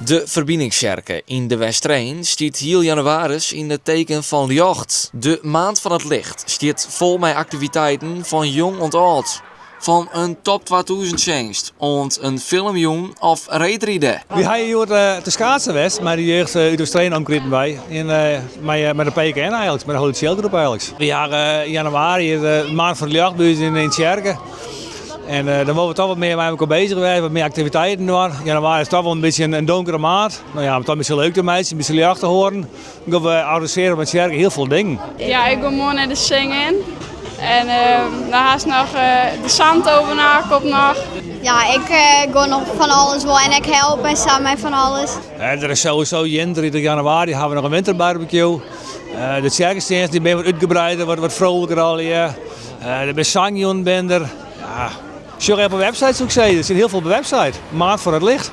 De Verbindingssjerke in de Westreen stiet heel januari in het teken van Ljocht. De maand van het licht stiet vol met activiteiten van jong en oud. Van een top 2000 changed, ont een filmjoen of reetrieden. We hebben hier te schaatsen geweest, maar de jeugd uit de Westreen omkregen wij. Met de PKN eigenlijk, met de Holy Shield groep eigenlijk. We hebben in januari de maand van het licht in het Sjerke. En dan worden we toch wat meer met elkaar bezig geweest, wat meer activiteiten doen. Januari is toch wel een beetje een donkere maand. Nou ja, maar toch een beetje leuk te meisje, een beetje licht te horen. Dan gaan we organiseren met Sjerke heel veel dingen. Ja, ik ga morgen naar de zingen. En dan haast nog de Zandtovenaar komt nog. Ja, ik ga nog van alles wel en ik help en samen met van alles. Er is sowieso 23 januari hebben we nog een winterbarbecue. De Sjerkensteens die ben wat uitgebreider, wat vrolijker al. Ja. De Besangjon ben er. Ja. Zorg even op de website zoek zeggen. Er zit heel veel op de website. Maand voor het licht.